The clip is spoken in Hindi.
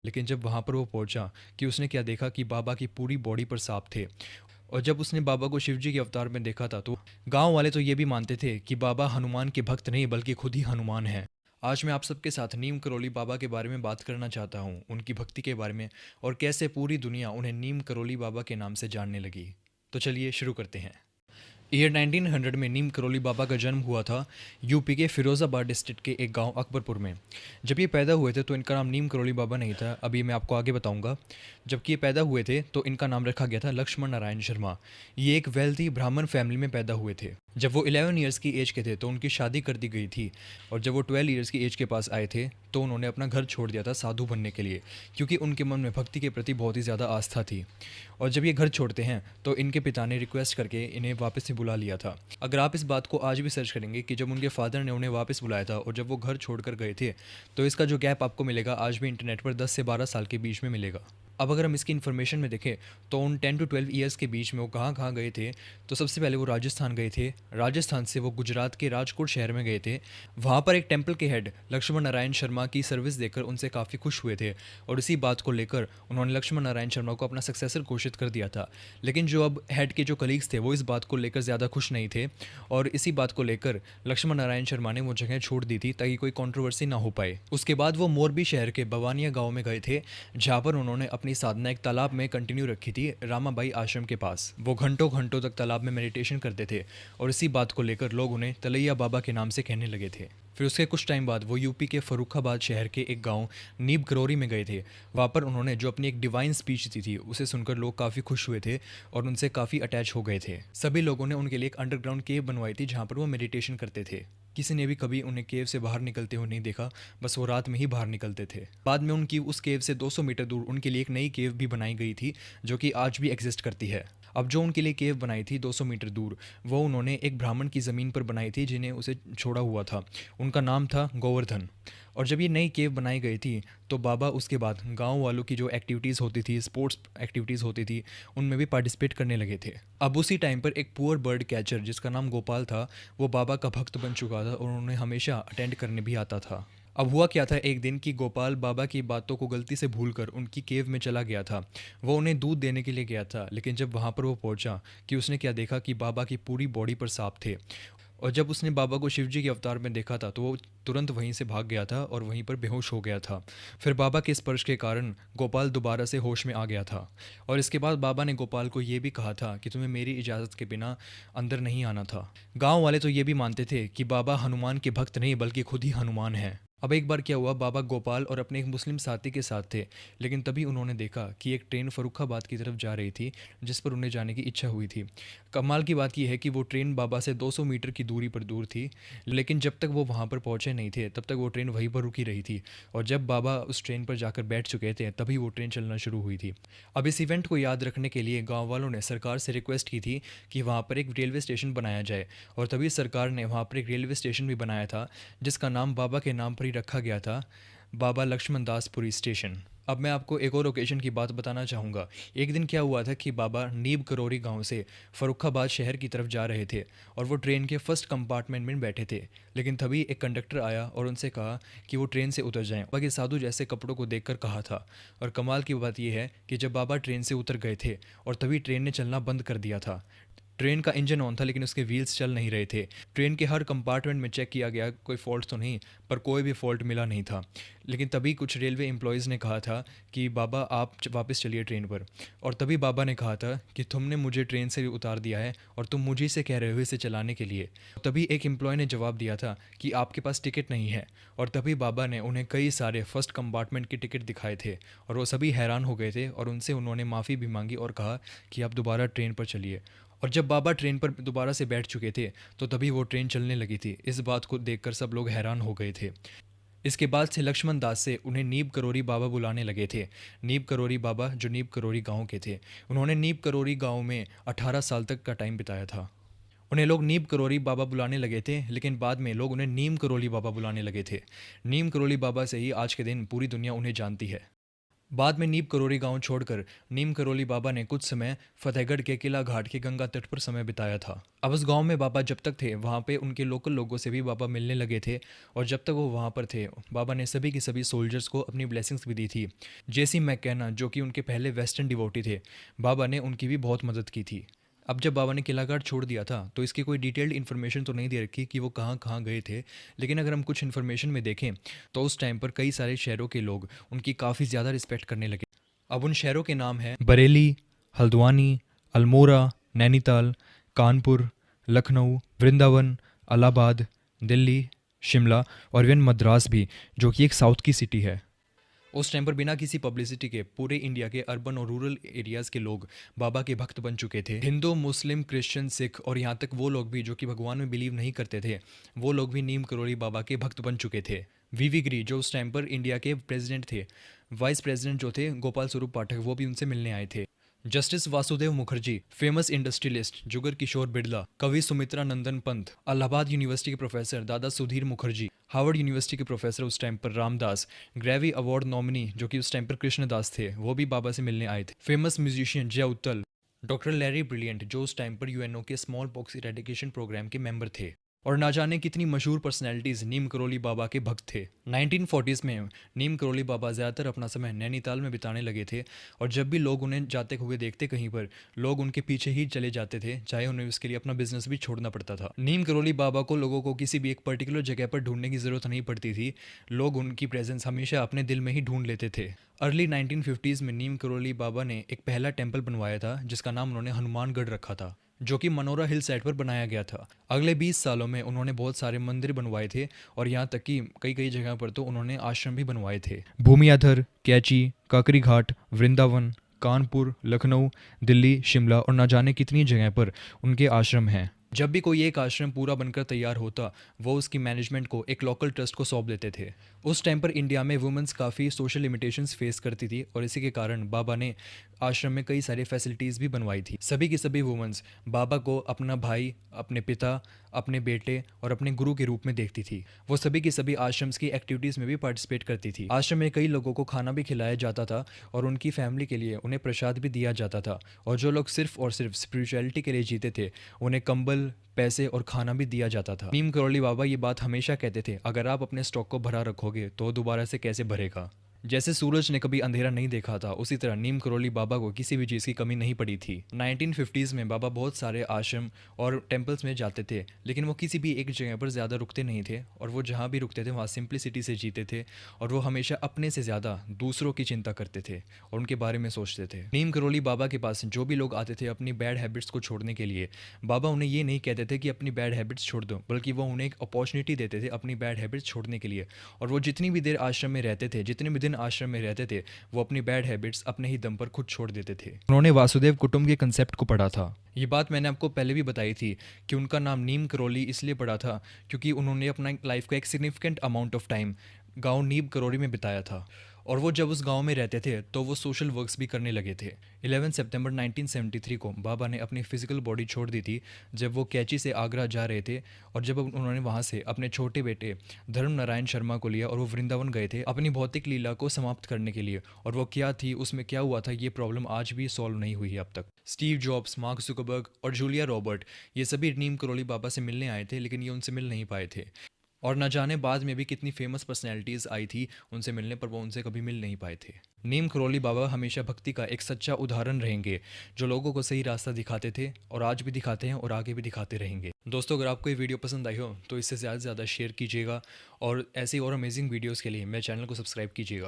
लेकिन जब वहाँ पर वो पहुँचा कि उसने क्या देखा कि बाबा की पूरी बॉडी पर सांप थे। और जब उसने बाबा को शिवजी के अवतार में देखा था तो गांव वाले तो ये भी मानते थे कि बाबा हनुमान के भक्त नहीं बल्कि खुद ही हनुमान हैं। आज मैं आप सबके साथ नीम करोली बाबा के बारे में बात करना चाहता हूँ, उनकी भक्ति के बारे में, और कैसे पूरी दुनिया उन्हें नीम करोली बाबा के नाम से जानने लगी। तो चलिए शुरू करते हैं। ईयर 1900 में नीम करोली बाबा का जन्म हुआ था यूपी के फिरोज़ाबाद डिस्ट्रिक्ट के एक गांव अकबरपुर में। जब ये पैदा हुए थे तो इनका नाम नीम करोली बाबा नहीं था, अभी मैं आपको आगे बताऊंगा। जबकि ये पैदा हुए थे तो इनका नाम रखा गया था लक्ष्मण नारायण शर्मा। ये एक वेल्थी ब्राह्मण फैमिली में पैदा हुए थे। जब वो 11 ईयर्स की एज के थे तो उनकी शादी कर दी गई थी, और जब वो 12 ईयर्स की एज के पास आए थे तो उन्होंने अपना घर छोड़ दिया था साधु बनने के लिए, क्योंकि उनके मन में भक्ति के प्रति बहुत ही ज़्यादा आस्था थी। और जब ये घर छोड़ते हैं तो इनके पिता ने रिक्वेस्ट करके इन्हें वापस से बुला लिया था। अगर आप इस बात को आज भी सर्च करेंगे कि जब उनके फादर ने उन्हें वापस बुलाया था और जब वो घर छोड़कर गए थे, तो इसका जो गैप आपको मिलेगा आज भी इंटरनेट पर 10 से 12 साल के बीच में मिलेगा। अब अगर हम इसकी इन्फॉर्मेशन में देखें तो उन 10 टू 12 ईयर्स के बीच में वो कहाँ कहाँ गए थे, तो सबसे पहले वो राजस्थान गए थे। राजस्थान से वो गुजरात के राजकोट शहर में गए थे। वहाँ पर एक टेम्पल के हेड लक्ष्मण नारायण शर्मा की सर्विस देखकर उनसे काफ़ी खुश हुए थे, और इसी बात को लेकर उन्होंने लक्ष्मण नारायण शर्मा को अपना सक्सेसर घोषित कर दिया था। लेकिन जो अब हेड के जो कलीग्स थे वो इस बात को लेकर ज़्यादा खुश नहीं थे, और इसी बात को लेकर लक्ष्मण नारायण शर्मा ने वो जगह छोड़ दी थी ताकि कोई कंट्रोवर्सी ना हो पाए। उसके बाद वो मोरबी शहर के बवानिया गांव में गए थे, जहाँ पर उन्होंने अपनी साधना एक तालाब में कंटिन्यू रखी थी, रामाबाई आश्रम के पास। वो घंटों घंटों तक तालाब में मेडिटेशन करते थे, और इसी बात को लेकर लोग उन्हें तलैया बाबा के नाम से कहने लगे थे। फिर उसके कुछ टाइम बाद वो यूपी के फर्रुखाबाद शहर के एक गांव नीब करोरी में गए थे। वहाँ पर उन्होंने जो अपनी एक डिवाइन स्पीच दी थी उसे सुनकर लोग काफ़ी खुश हुए थे और उनसे काफ़ी अटैच हो गए थे। सभी लोगों ने उनके लिए एक अंडरग्राउंड केव बनवाई थी जहाँ पर वो मेडिटेशन करते थे। किसी ने भी कभी उन्हें केव से बाहर निकलते हुए नहीं देखा, बस वो रात में ही बाहर निकलते थे। बाद में उनकी उस केव से 200 मीटर दूर उनके लिए एक नई केव भी बनाई गई थी, जो कि आज भी एग्जिस्ट करती है। अब जो उनके लिए केव बनाई थी 200 मीटर दूर, वो उन्होंने एक ब्राह्मण की ज़मीन पर बनाई थी जिन्हें उसे छोड़ा हुआ था। उनका नाम था गोवर्धन। और जब ये नई केव बनाई गई थी तो बाबा उसके बाद गांव वालों की जो एक्टिविटीज़ होती थी, स्पोर्ट्स एक्टिविटीज़ होती थी, उनमें भी पार्टिसिपेट करने लगे थे। अब उसी टाइम पर एक पुअर बर्ड कैचर जिसका नाम गोपाल था, वो बाबा का भक्त बन चुका था और उन्हें हमेशा अटेंड करने भी आता था। अब हुआ क्या था एक दिन कि गोपाल बाबा की बातों को गलती से भूलकर उनकी केव में चला गया था। वो उन्हें दूध देने के लिए गया था, लेकिन जब वहाँ पर वो पहुँचा कि उसने क्या देखा कि बाबा की पूरी बॉडी पर सांप थे। और जब उसने बाबा को शिवजी के अवतार में देखा था तो वो तुरंत वहीं से भाग गया था और वहीं पर बेहोश हो गया था। फिर बाबा के स्पर्श के कारण गोपाल दोबारा से होश में आ गया था, और इसके बाद बाबा ने गोपाल को ये भी कहा था कि तुम्हें मेरी इजाज़त के बिना अंदर नहीं आना था। गांव वाले तो ये भी मानते थे कि बाबा हनुमान के भक्त नहीं बल्कि खुद ही हनुमान हैं। अब एक बार क्या हुआ, बाबा गोपाल और अपने एक मुस्लिम साथी के साथ थे, लेकिन तभी उन्होंने देखा कि एक ट्रेन फर्रुखाबाद की तरफ जा रही थी, जिस पर उन्हें जाने की इच्छा हुई थी। कमाल की बात यह है कि वो ट्रेन बाबा से 200 मीटर की दूरी पर दूर थी, लेकिन जब तक वो वहाँ पर पहुँचे नहीं थे तब तक वो ट्रेन वहीं पर रुकी रही थी। और जब बाबा उस ट्रेन पर जाकर बैठ चुके थे तभी वो ट्रेन चलना शुरू हुई थी। अब इस इवेंट को याद रखने के लिए गाँव वालों ने सरकार से रिक्वेस्ट की थी कि वहाँ पर एक रेलवे स्टेशन बनाया जाए, और तभी सरकार ने वहाँ पर एक रेलवे स्टेशन भी बनाया था जिसका नाम बाबा के नाम पर ही रखा गया था, बाबा लक्ष्मण दासपुरी स्टेशन। अब मैं आपको एक और ओकेजन की बात बताना चाहूँगा। एक दिन क्या हुआ था कि बाबा नीब करोरी गांव से फर्रुखाबाद शहर की तरफ जा रहे थे, और वो ट्रेन के फर्स्ट कंपार्टमेंट में बैठे थे। लेकिन तभी एक कंडक्टर आया और उनसे कहा कि वो ट्रेन से उतर जाएं। बाकी साधु जैसे कपड़ों को देखकर कहा था। और कमाल की बात यह है कि जब बाबा ट्रेन से उतर गए थे और तभी ट्रेन ने चलना बंद कर दिया था। ट्रेन का इंजन ऑन था लेकिन उसके व्हील्स चल नहीं रहे थे। ट्रेन के हर कंपार्टमेंट में चेक किया गया, कोई फॉल्ट तो नहीं, पर कोई भी फॉल्ट मिला नहीं था। लेकिन तभी कुछ रेलवे एम्प्लॉयज़ ने कहा था कि बाबा आप वापस चलिए ट्रेन पर। और तभी बाबा ने कहा था कि तुमने मुझे ट्रेन से उतार दिया है और तुम मुझे से कह रहे हो इसे चलाने के लिए। तभी एक एम्प्लॉय ने जवाब दिया था कि आपके पास टिकट नहीं है। और तभी बाबा ने उन्हें कई सारे फर्स्ट कंपार्टमेंट के टिकट दिखाए थे, और वो सभी हैरान हो गए थे, और उनसे उन्होंने माफ़ी भी मांगी और कहा कि आप दोबारा ट्रेन पर चलिए। और जब बाबा ट्रेन पर दोबारा से बैठ चुके थे तो तभी वो ट्रेन चलने लगी थी। इस बात को देखकर सब लोग हैरान हो गए थे। इसके बाद से लक्ष्मण दास से उन्हें नीब करोरी बाबा बुलाने लगे थे। नीब करोरी बाबा जो नीब करोरी गांव के थे, उन्होंने नीब करोरी गांव में 18 साल तक का टाइम बिताया था। उन्हें लोग नीब करोरी बाबा बुलाने लगे थे, लेकिन बाद में लोग उन्हें नीम करोली बाबा बुलाने लगे थे। नीम करोली बाबा से ही आज के दिन पूरी दुनिया उन्हें जानती है। बाद में नीम करोली गांव छोड़कर नीम करोली बाबा ने कुछ समय फतेहगढ़ के किला घाट के गंगा तट पर समय बिताया था। अब उस गांव में बाबा जब तक थे वहां पे उनके लोकल लोगों से भी बाबा मिलने लगे थे, और जब तक वो वहां पर थे बाबा ने सभी के सभी सोल्जर्स को अपनी ब्लेसिंग्स भी दी थी। जेसी मैककेना जो कि उनके पहले वेस्टर्न डिवोटी थे, बाबा ने उनकी भी बहुत मदद की थी। अब जब बाबा ने किलाघाट छोड़ दिया था तो इसकी कोई डिटेल्ड इन्फॉर्मेशन तो नहीं दे रखी कि वो कहाँ कहाँ गए थे, लेकिन अगर हम कुछ इन्फॉर्मेशन में देखें तो उस टाइम पर कई सारे शहरों के लोग उनकी काफ़ी ज़्यादा रिस्पेक्ट करने लगे। अब उन शहरों के नाम हैं बरेली, हल्द्वानी, अल्मोड़ा, नैनीताल, कानपुर, लखनऊ, वृंदावन, इलाहाबाद, दिल्ली, शिमला और इवन मद्रास भी, जो कि एक साउथ की सिटी है। उस टाइम पर बिना किसी पब्लिसिटी के पूरे इंडिया के अर्बन और रूरल एरियाज़ के लोग बाबा के भक्त बन चुके थे। हिंदू, मुस्लिम, क्रिश्चियन, सिख और यहाँ तक वो लोग भी जो कि भगवान में बिलीव नहीं करते थे, वो लोग भी नीम करोली बाबा के भक्त बन चुके थे। वीवी गिरी जो उस टाइम पर इंडिया के प्रेसिडेंट थे, वाइस प्रेसिडेंट जो थे गोपाल स्वरूप पाठक, वो भी उनसे मिलने आए थे। Justice Vasudev Mukherjee, famous industrialist Jugal Kishore Birla, कवि सुमित्रा नंदन पंत, इलाहाबाद यूनिवर्सिटी के प्रोफेसर दादा सुधीर मुखर्जी, हार्वर्ड यूनिवर्सिटी के प्रोफेसर उस टाइम पर रामदास, ग्रेवी अवार्ड नॉमिनी जो कि उस टाइम पर कृष्णदास थे, वो भी बाबा से मिलने आए थे। फेमस म्यूजिशियन जय उत्तल, डॉक्टर लैरी ब्रिलियंट जो उस टाइम पर यूएनओ के स्मॉल पॉक्स इरेडिकेशन प्रोग्राम के मेंबर थे, और ना जाने कितनी मशहूर पर्सनैलिटीज़ नीम करोली बाबा के भक्त थे। 1940s में नीम करोली बाबा ज़्यादातर अपना समय नैनीताल में बिताने लगे थे, और जब भी लोग उन्हें जाते हुए देखते कहीं पर, लोग उनके पीछे ही चले जाते थे, चाहे उन्हें उसके लिए अपना बिजनेस भी छोड़ना पड़ता था। नीम करोली बाबा को लोगों को किसी भी एक पर्टिकुलर जगह पर ढूंढने की ज़रूरत नहीं पड़ती थी, लोग उनकी प्रेजेंस हमेशा अपने दिल में ही ढूंढ लेते थे। अर्ली 1950s में नीम करोली बाबा ने एक पहला टेम्पल बनवाया था जिसका नाम उन्होंने हनुमानगढ़ रखा था, जो कि मनोरा हिल साइड पर बनाया गया था। अगले 20 सालों में उन्होंने बहुत सारे मंदिर बनवाए थे, और यहाँ तक कि कई कई जगह पर तो उन्होंने आश्रम भी बनवाए थे। भूमियाधर, कैची, काकरी घाट, वृंदावन, कानपुर, लखनऊ, दिल्ली, शिमला और ना जाने कितनी जगह पर उनके आश्रम हैं। जब भी कोई एक आश्रम पूरा बनकर तैयार होता, वो उसकी मैनेजमेंट को एक लोकल ट्रस्ट को सौंप देते थे। उस टाइम पर इंडिया में वुमेंस काफ़ी सोशल लिमिटेशंस फेस करती थी, और इसी के कारण बाबा ने आश्रम में कई सारी फैसिलिटीज़ भी बनवाई थी। सभी की सभी वुमेंस बाबा को अपना भाई, अपने पिता, अपने बेटे और अपने गुरु के रूप में देखती थी। वो सभी की सभी आश्रम्स की एक्टिविटीज़ में भी पार्टिसिपेट करती थी। आश्रम में कई लोगों को खाना भी खिलाया जाता था, और उनकी फैमिली के लिए उन्हें प्रसाद भी दिया जाता था, और जो लोग सिर्फ और सिर्फ स्पिरिचुअलिटी के लिए जीते थे, उन्हें कंबल, पैसे और खाना भी दिया जाता था। नीम करोली बाबा ये बात हमेशा कहते थे, अगर आप अपने स्टॉक को भरा रखोगे तो दोबारा से कैसे भरेगा। जैसे सूरज ने कभी अंधेरा नहीं देखा था, उसी तरह नीम करोली बाबा को किसी भी चीज़ की कमी नहीं पड़ी थी। 1950s में बाबा बहुत सारे आश्रम और टेम्पल्स में जाते थे, लेकिन वो किसी भी एक जगह पर ज़्यादा रुकते नहीं थे, और वो जहाँ भी रुकते थे वहाँ सिंप्लिसिटी से जीते थे, और वो हमेशा अपने से ज़्यादा दूसरों की चिंता करते थे और उनके बारे में सोचते थे। नीम करोली बाबा के पास जो भी लोग आते थे अपनी बैड हैबिट्स को छोड़ने के लिए, बाबा उन्हें ये नहीं कहते थे कि अपनी बैड हैबिट्स छोड़ दो, बल्कि वो उन्हें एक अपॉर्चुनिटी देते थे अपनी बैड हैबिट्स छोड़ने के लिए। और वो जितनी भी देर आश्रम में रहते थे, जितने भी दिन आश्रम में रहते थे, वो अपनी बैड हैबिट्स अपने ही दम पर खुद छोड़ देते थे। उन्होंने वासुदेव कुटुंब के कंसेप्ट को पढ़ा था। ये बात मैंने आपको पहले भी बताई थी कि उनका नाम नीम करोली इसलिए पड़ा था क्योंकि उन्होंने अपना लाइफ का एक सिग्निफिकेंट अमाउंट ऑफ टाइम गांव नीम करोली में बिताया था, और वो जब उस गांव में रहते थे तो वो सोशल वर्क्स भी करने लगे थे। 11 सितंबर 1973 को बाबा ने अपनी फिजिकल बॉडी छोड़ दी थी जब वो कैची से आगरा जा रहे थे, और जब उन्होंने वहाँ से अपने छोटे बेटे धर्म नारायण शर्मा को लिया और वो वृंदावन गए थे अपनी भौतिक लीला को समाप्त करने के लिए। और वो क्या थी, उसमें क्या हुआ था, ये प्रॉब्लम आज भी सॉल्व नहीं हुई है अब तक। स्टीव जॉब्स, मार्क जुकरबर्ग और जूलिया रॉबर्ट ये सभी नीम करोली बाबा से मिलने आए थे, लेकिन ये उनसे मिल नहीं पाए थे, और न जाने बाद में भी कितनी फेमस पर्सनैलिटीज़ आई थी उनसे मिलने पर, वो उनसे कभी मिल नहीं पाए थे। नीम करोली बाबा हमेशा भक्ति का एक सच्चा उदाहरण रहेंगे, जो लोगों को सही रास्ता दिखाते थे और आज भी दिखाते हैं और आगे भी दिखाते रहेंगे। दोस्तों, अगर आपको ये वीडियो पसंद आई हो तो इससे ज़्यादा से ज़्यादा शेयर कीजिएगा, और ऐसी और अमेजिंग वीडियोज़ के लिए मेरे चैनल को सब्सक्राइब कीजिएगा।